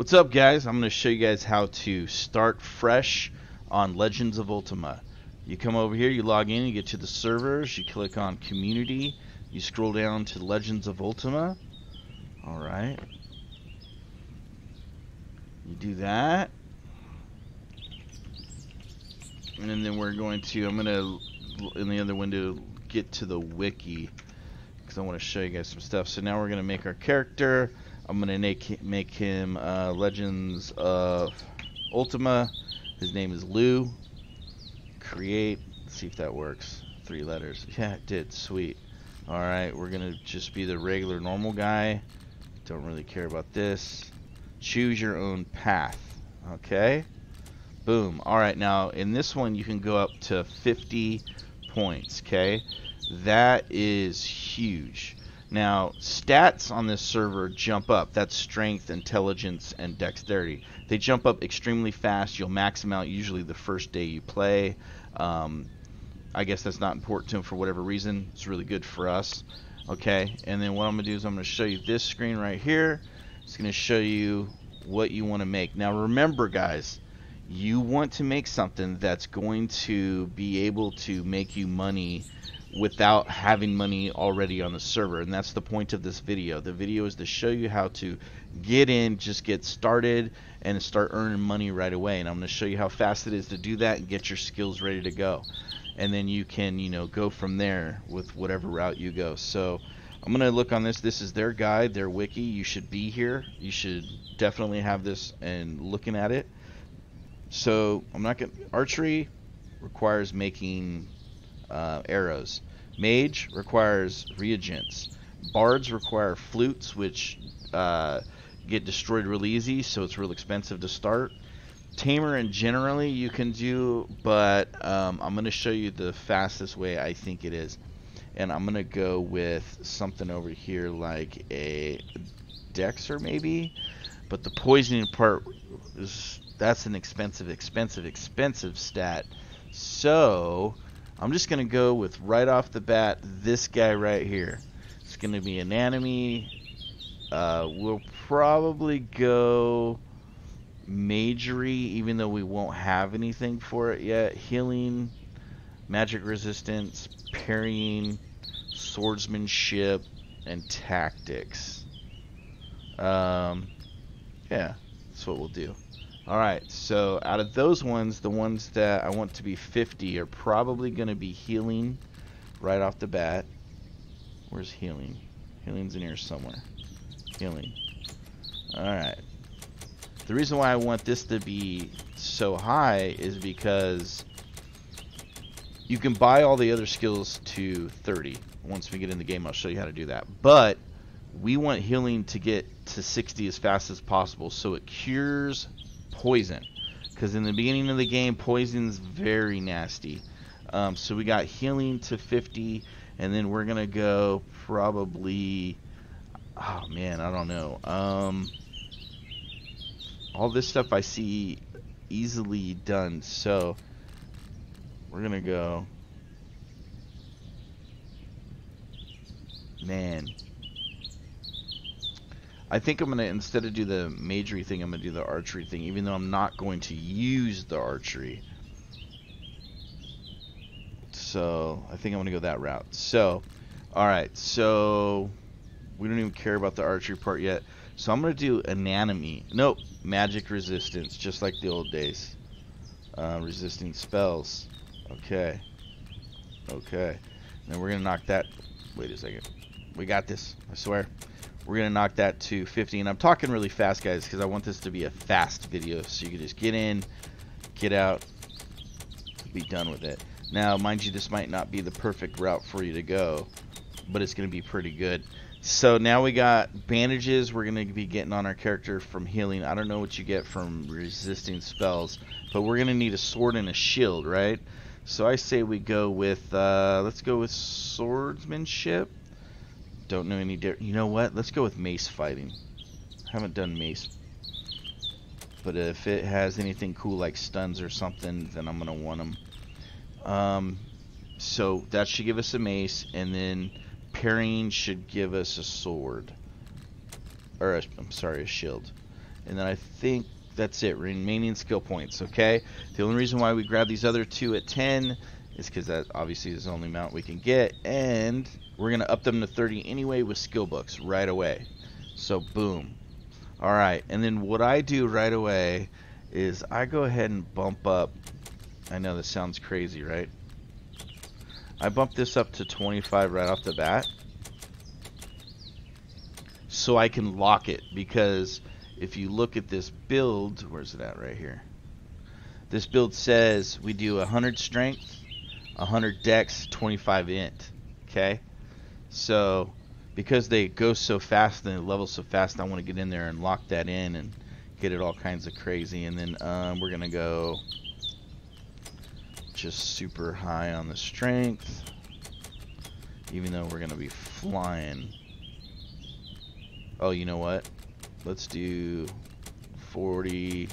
What's up, guys? I'm going to show you guys how to start fresh on Legends of Ultima. You come over here, you log in, you get to the servers, you click on community, you scroll down to Legends of Ultima. Alright. You do that. And then we're going to, I'm going to, in the other window, get to the wiki, because I want to show you guys some stuff. So now we're going to make our character. I'm going to make him Legends of Ultima. His name is Lou. Create. Let's see if that works. 3 letters. Yeah, it did. Sweet. Alright, we're going to just be the regular normal guy. Don't really care about this. Choose your own path. Okay. Boom. Alright, now in this one you can go up to 50 points. Okay. That is huge. Now, stats on this server jump up. That's strength, intelligence, and dexterity. They jump up extremely fast. You'll max them out usually the first day you play. I guess that's not important to them for whatever reason. It's really good for us. Okay, and then what I'm going to do is I'm going to show you this screen right here. It's going to show you what you want to make. Now, remember, guys, you want to make something that's going to be able to make you money without having money already on the server, and that's the point of this video. The video is to show you how to get in, just get started, and start earning money right away. And I'm going to show you how fast it is to do that and get your skills ready to go. And then you can, go from there with whatever route you go. So I'm going to look on this. This is their guide, their wiki. You should be here. You should definitely have this and looking at it. So I'm not going. Archery requires making arrows. Mage requires reagents. Bards require flutes, which get destroyed real easy, so it's real expensive to start. Tamer and generally you can do, but I'm going to show you the fastest way I think it is. And I'm going to go with something over here like a Dexter maybe. But the poisoning part, that's an expensive stat. So I'm just going to go with, right off the bat, this guy right here. It's going to be an enemy. We'll probably go magery, even though we won't have anything for it yet. Healing, magic resistance, parrying, swordsmanship, and tactics. Yeah, that's what we'll do. Alright, so out of those ones, the ones that I want to be 50 are probably going to be healing right off the bat. Where's healing? Healing's in here somewhere. Healing. Alright. The reason why I want this to be so high is because you can buy all the other skills to 30. Once we get in the game, I'll show you how to do that. But we want healing to get to 60 as fast as possible, so it cures poison, because in the beginning of the game poison's very nasty. So we got healing to 50, and then we're gonna go probably, oh man, I don't know, all this stuff I see easily done, so we're gonna go, man, I think I'm going to, instead of do the magery thing, I'm going to do the archery thing, even though I'm not going to use the archery. So, I think I'm going to go that route. So, alright, so we don't even care about the archery part yet. So I'm going to do anatomy. Nope, magic resistance, just like the old days. Resisting spells. Okay. Okay. Then we're going to knock that, wait a second. We got this, I swear. We're going to knock that to 50, and I'm talking really fast, guys, because I want this to be a fast video, so you can just get in, get out, be done with it. Now, mind you, this might not be the perfect route for you to go, but it's going to be pretty good. So now we got bandages. We're going to be getting on our character from healing. I don't know what you get from resisting spells, but we're going to need a sword and a shield, right? So I say we go with, let's go with swordsmanship. Don't know any different. You know what? Let's go with mace fighting. Haven't done mace. But if it has anything cool like stuns or something, then I'm going to want them. So that should give us a mace, and then parrying should give us a sword. Or, I'm sorry, a shield. And then I think that's it. Remaining skill points, okay? The only reason why we grab these other two at 10 is because that obviously is the only amount we can get. And we're going to up them to 30 anyway with skill books right away. So, boom. Alright, and then what I do right away is I go ahead and bump up. I know this sounds crazy, right? I bump this up to 25 right off the bat, so I can lock it, because if you look at this build, where's it at right here? This build says we do 100 strength, 100 dex, 25 int, okay? So because they go so fast and they level so fast, I want to get in there and lock that in and get it all kinds of crazy. And then we're going to go just super high on the strength, even though we're going to be flying. Oh, you know what? Let's do 40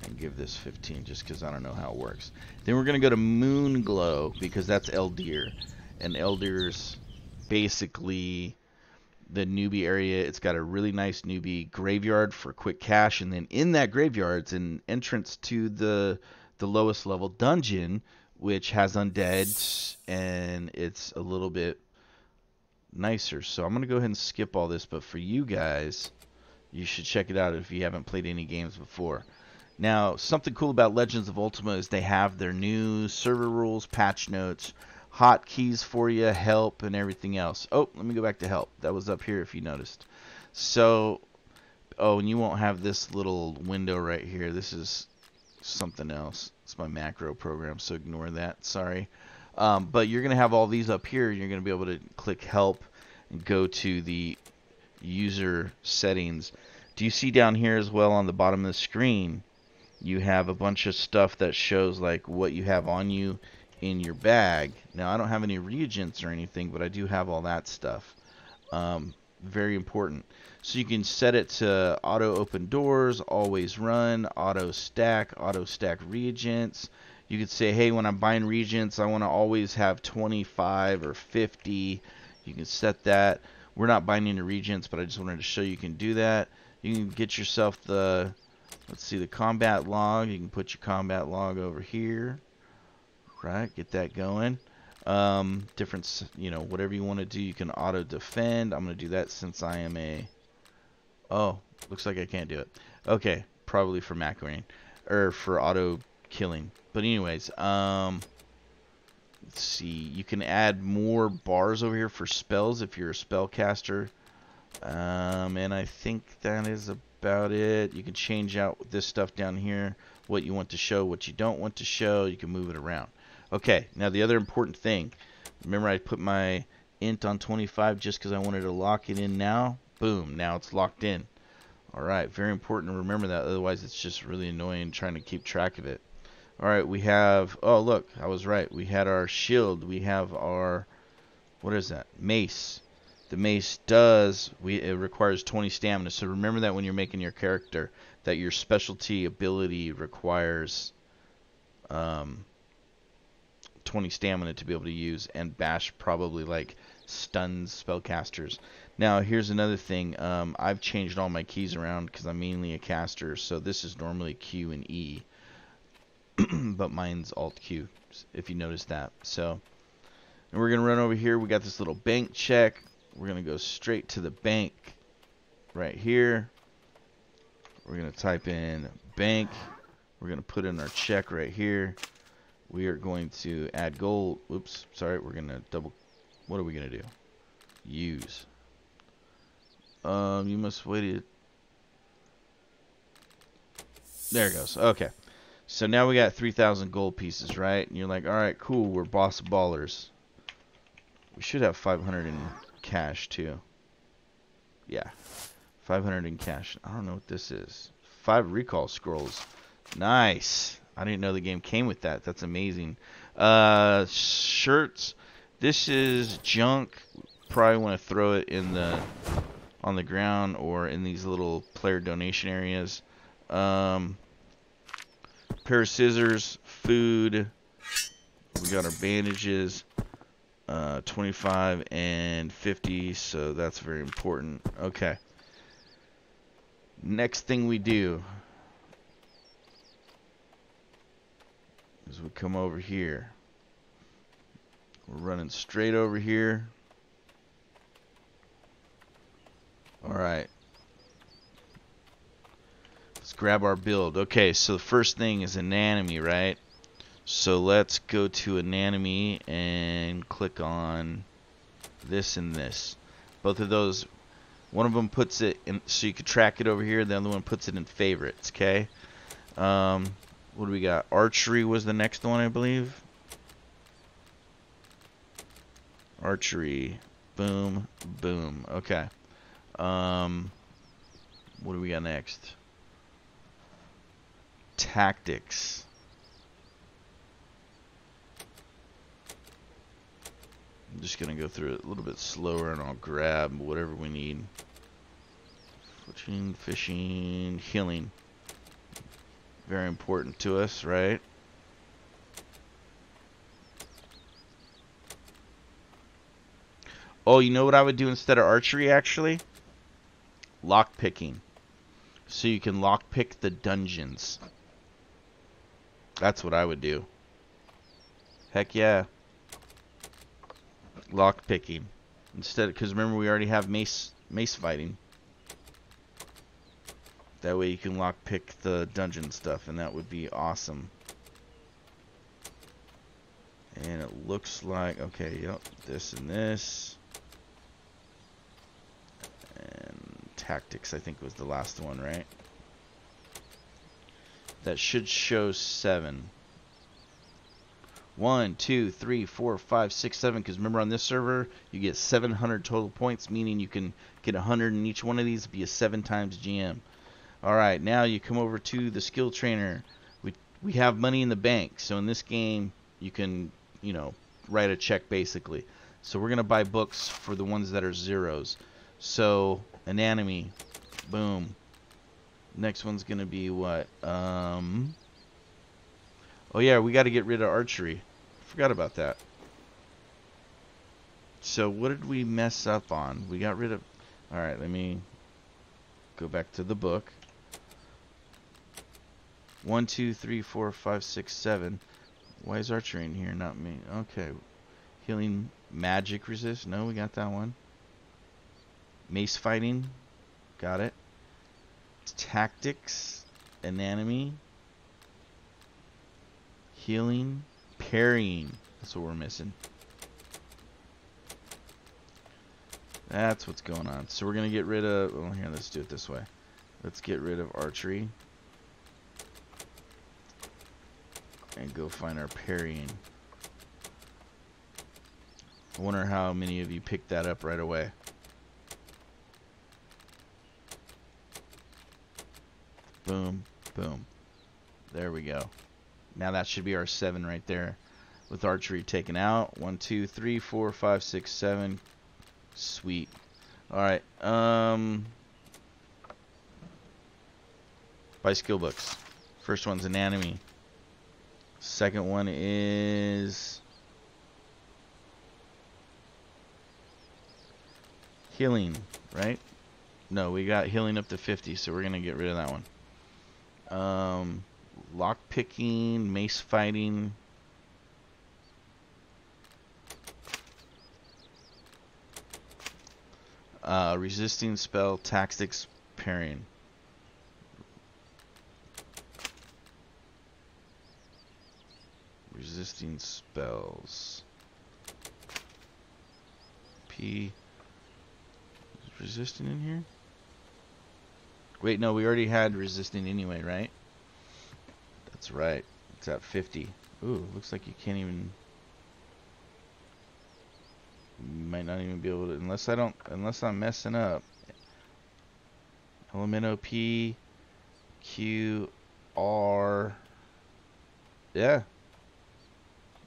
and give this 15 just because I don't know how it works. Then we're going to go to Moon Glow because that's Eldir. And Eldir's basically the newbie area. It's got a really nice newbie graveyard for quick cash. And then in that graveyard, it's an entrance to the lowest level dungeon, which has undead, and it's a little bit nicer. So I'm going to go ahead and skip all this, but for you guys, you should check it out if you haven't played any games before. Now, something cool about Legends of Ultima is they have their new server rules, patch notes, hotkeys for you, help, and everything else. Oh, let me go back to help. That was up here if you noticed. So, oh, and you won't have this little window right here. This is something else. It's my macro program, so ignore that. Sorry. But you're going to have all these up here. You're going to be able to click help and go to the user settings. Do you see down here as well on the bottom of the screen, you have a bunch of stuff that shows like what you have on you in your bag. Now I don't have any reagents or anything, but I do have all that stuff. Very important. So you can set it to auto open doors, always run, auto stack reagents. You could say, hey, when I'm buying reagents, I want to always have 25 or 50. You can set that. We're not buying any reagents, but I just wanted to show you can do that. You can get yourself the, let's see, the combat log. You can put your combat log over here. Right, get that going. Different, you know, whatever you want to do, you can auto defend. I'm going to do that since I am a, oh, looks like I can't do it. Okay, probably for macroing, or for auto killing. But anyways, let's see, you can add more bars over here for spells if you're a spellcaster. And I think that is about it. You can change out this stuff down here, what you want to show, what you don't want to show. You can move it around. Okay, now the other important thing, remember I put my int on 25 just because I wanted to lock it in now. Boom, now it's locked in. Alright, very important to remember that, otherwise it's just really annoying trying to keep track of it. Alright, we have, oh look, I was right, we had our shield, we have our, what is that, mace. The mace does, it requires 20 stamina, so remember that when you're making your character, that your specialty ability requires 20 stamina to be able to use, and bash probably like stuns spellcasters. Now here's another thing, I've changed all my keys around because I'm mainly a caster, so this is normally Q and E, but mine's Alt Q, if you notice that. So, and we're gonna run over here, we got this little bank check. We're going to go straight to the bank right here. We're going to type in bank. We're going to put in our check right here. We are going to add gold. Oops, sorry. We're going to double. What are we going to do? Use. You must wait it. There it goes. Okay. So now we got 3,000 gold pieces, right? And you're like, all right, cool. We're boss ballers. We should have 500 in cash too. Yeah, 500 in cash. I don't know what this is. 5 recall scrolls. Nice. I didn't know the game came with that. That's amazing. Shirts. This is junk. Probably want to throw it in the on the ground or in these little player donation areas. Pair of scissors. Food. We got our bandages. 25 and 50, so that's very important. Okay. Next thing we do is we come over here. We're running straight over here. Alright. Let's grab our build. Okay, so the first thing is anatomy, right? So let's go to anatomy and click on this and this. Both of those, one of them puts it in so you can track it over here, the other one puts it in favorites, okay? What do we got? Archery was the next one, I believe. Archery. Boom, boom. Okay. What do we got next? Tactics. I'm just going to go through it a little bit slower and I'll grab whatever we need. Fishing, healing. Very important to us, right? Oh, you know what I would do instead of archery, actually? Lock picking. So you can lock pick the dungeons. That's what I would do. Heck yeah. Lock picking. Instead, because remember we already have mace fighting. That way you can lock pick the dungeon stuff, and that would be awesome. And it looks like, okay, yep, this and this. And tactics, I think, was the last one, right? That should show 7. 1, 2, 3, 4, 5, 6, 7. Because remember, on this server, you get 700 total points, meaning you can get 100 in each one of these, be a 7 times GM. Alright, now you come over to the skill trainer. We have money in the bank, so in this game, you can, you know, write a check basically. So we're going to buy books for the ones that are zeros. So, anatomy. Boom. Next one's going to be what? Oh yeah, we got to get rid of archery. Forgot about that. So what did we mess up on? We got rid of... Alright, let me go back to the book. 1, 2, 3, 4, 5, 6, 7. Why is archery in here? Not me. Okay. Healing magic resist. No, we got that one. Mace fighting. Got it. Tactics. Anatomy. Healing. Parrying. That's what we're missing. That's what's going on. So we're going to get rid of... Well, here, let's do it this way. Let's get rid of archery. And go find our parrying. I wonder how many of you picked that up right away. Boom, boom. There we go. Now that should be our 7 right there. With archery taken out. 1, 2, 3, 4, 5, 6, 7. Sweet. Alright. Buy skill books. First one's anatomy. Second one is healing, right? No, we got healing up to 50, so we're gonna get rid of that one. Lock picking, mace fighting. Resisting spell, tactics, parrying. Resisting spells. P. Is resisting in here? Wait, no, we already had resisting anyway, right? That's right. It's at 50. Ooh, looks like you can't even... You might not even be able to... Unless I'm messing up. Elemental P. Q. R. Yeah.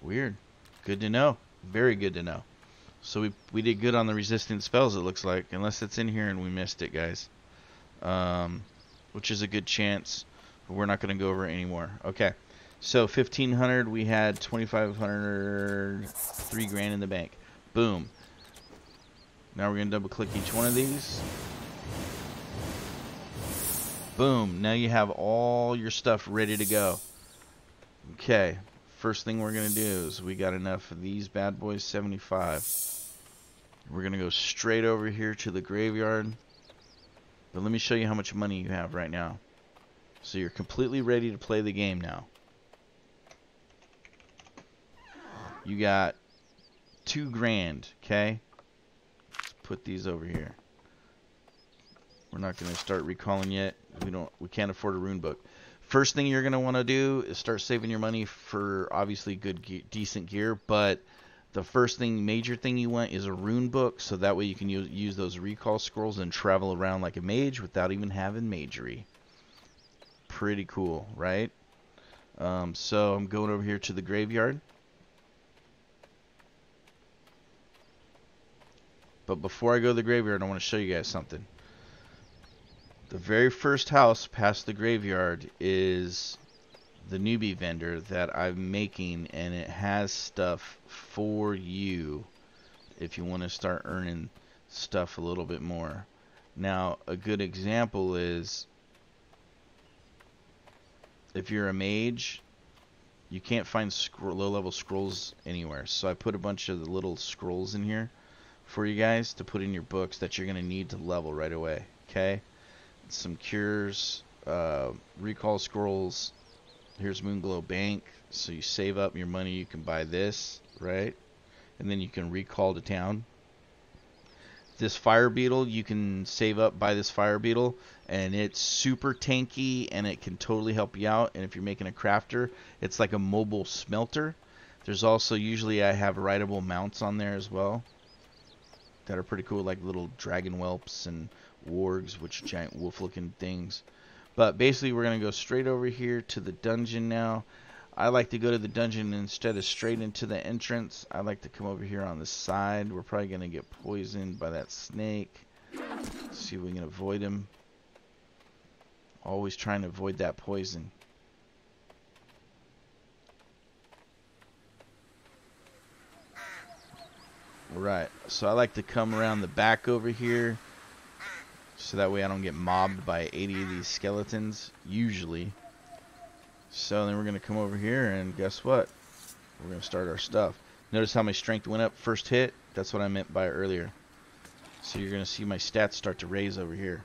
Weird. Good to know. Very good to know. So we did good on the resistant spells, it looks like. Unless it's in here and we missed it, guys. Which is a good chance. But we're not going to go over it anymore. Okay. So 1,500. We had 2,500. 3 grand in the bank. Boom. Now we're going to double click each one of these. Boom. Now you have all your stuff ready to go. Okay. First thing we're going to do is we got enough of these bad boys, 75. We're going to go straight over here to the graveyard. But let me show you how much money you have right now. So you're completely ready to play the game now. You got 2 grand, okay? Let's put these over here. We're not going to start recalling yet. We can't afford a rune book. First thing you're going to want to do is start saving your money for obviously good, decent gear. But the first thing, major thing you want is a rune book, so that way you can use those recall scrolls and travel around like a mage without even having magery. Pretty cool, right? So I'm going over here to the graveyard. But before I go to the graveyard, I want to show you guys something. The very first house past the graveyard is the newbie vendor that I'm making, and it has stuff for you if you want to start earning stuff a little bit more. Now, a good example is if you're a mage, you can't find low-level scrolls anywhere. So I put a bunch of the little scrolls in here for you guys to put in your books that you're going to need to level right away. Okay? Some cures, recall scrolls. Here's Moonglow Bank. So you save up your money, you can buy this, right? And then you can recall to town. This fire beetle, you can save up, buy this fire beetle, and it's super tanky and it can totally help you out. And if you're making a crafter, it's like a mobile smelter. There's also, usually I have rideable mounts on there as well that are pretty cool, like little dragon whelps and wargs, which are giant wolf looking things. But basically we're going to go straight over here to the dungeon now. I like to go to the dungeon instead of straight into the entrance. I like to come over here on the side. We're probably going to get poisoned by that snake. Let's see if we can avoid him. Always trying to avoid that poison. Right, so I like to come around the back over here, so that way I don't get mobbed by 80 of these skeletons, usually. So then we're going to come over here, and guess what? We're going to start our stuff. Notice how my strength went up first hit? That's what I meant by earlier. So you're going to see my stats start to raise over here.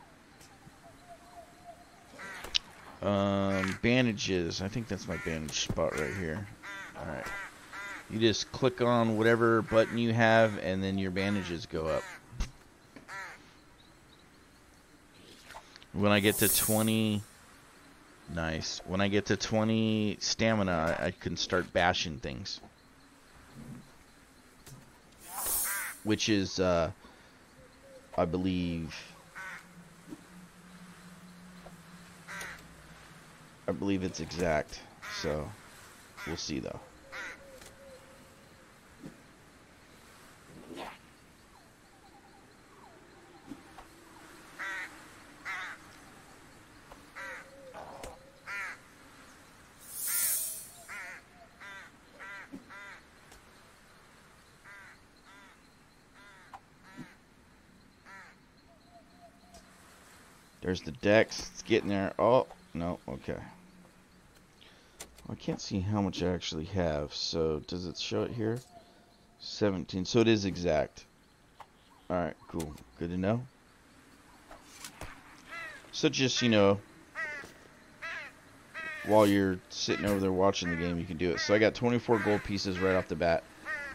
Bandages. I think that's my bandage spot right here. Alright. You just click on whatever button you have, and then your bandages go up. When I get to 20... Nice. When I get to 20 stamina, I can start bashing things. Which is, I believe it's exact. So, we'll see though. There's the dex. It's getting there. Oh, no. Okay. I can't see how much I actually have. So, does it show it here? 17. So, it is exact. Alright, cool. Good to know. So, just, you know, while you're sitting over there watching the game, you can do it. So, I got 24 gold pieces right off the bat.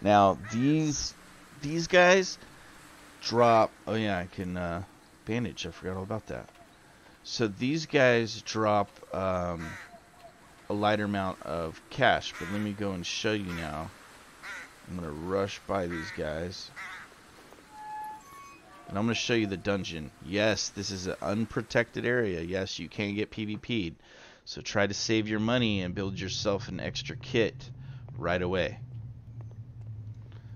Now, these guys drop... Oh, yeah, I can... bandage. I forgot all about that. So these guys drop a lighter amount of cash, but let me go and show you now. I'm going to rush by these guys. And I'm going to show you the dungeon. Yes, this is an unprotected area. Yes, you can get PvP'd. So try to save your money and build yourself an extra kit right away.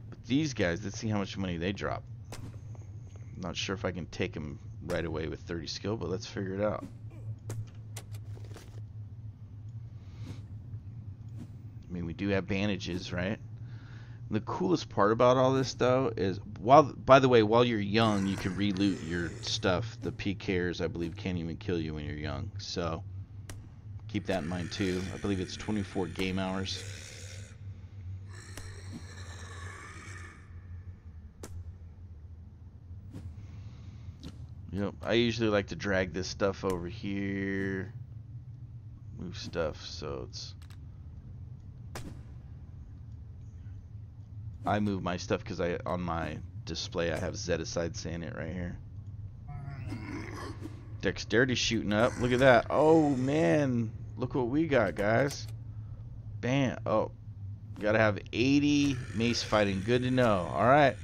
But these guys, let's see how much money they drop. I'm not sure if I can take them right away with 30 skill, but let's figure it out. I mean, we do have bandages, right? The coolest part about all this, though, is by the way, while you're young, you can re-loot your stuff. The PKers, I believe, can't even kill you when you're young. So keep that in mind, too. I believe it's 24 game hours. Yep, I usually like to drag this stuff over here. Move stuff, so it's... I move my stuff because on my display I have Zeticide saying it right here. Dexterity shooting up. Look at that. Oh man, look what we got, guys. Bam. Oh, gotta have 80 mace fighting. Good to know. All right,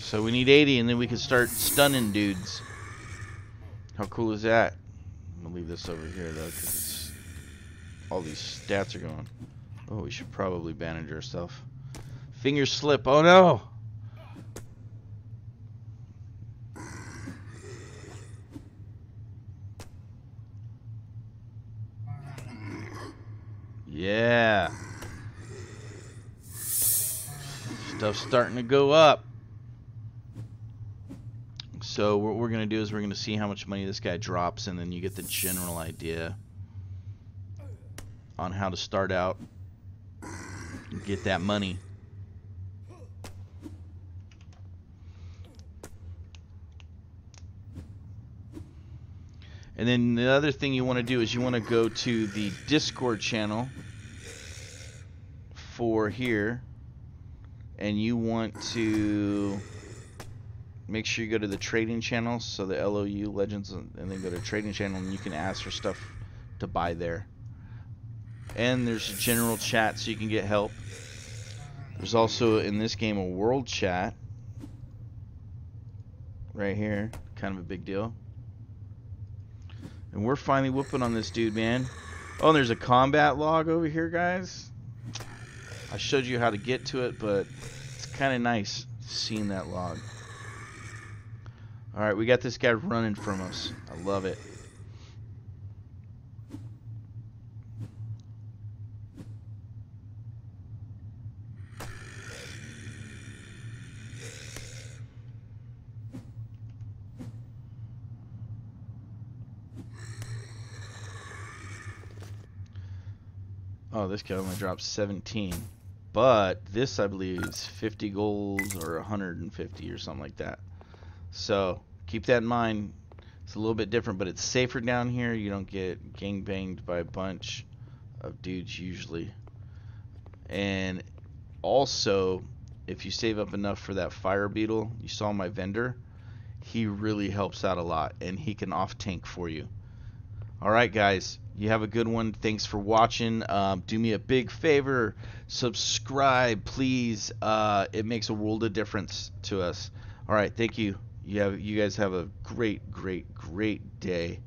so we need 80 and then we can start stunning dudes. How cool is that? I'm gonna leave this over here though because all these stats are going. Oh, we should probably bandage ourselves. Finger slip. Oh no! Yeah. Stuff's starting to go up. So what we're going to do is we're going to see how much money this guy drops, and then you get the general idea on how to start out and get that money. And then the other thing you want to do is you want to go to the Discord channel for here, and you want to make sure you go to the trading channel, so the LOU Legends, and then go to trading channel, and you can ask for stuff to buy there. And there's a general chat so you can get help. There's also in this game a world chat right here, kind of a big deal. And we're finally whooping on this dude, man. Oh, and there's a combat log over here, guys. I showed you how to get to it, but it's kind of nice seeing that log. Alright, we got this guy running from us. I love it. Oh, this guy only drops 17. But this, I believe, is 50 gold or 150 or something like that. So, keep that in mind. It's a little bit different, but it's safer down here. You don't get gangbanged by a bunch of dudes usually. And also, if you save up enough for that fire beetle, you saw my vendor, he really helps out a lot, and he can off-tank for you. Alright guys, you have a good one. Thanks for watching. Do me a big favor, subscribe please. It makes a world of difference to us. Alright, thank you. You guys have a great day.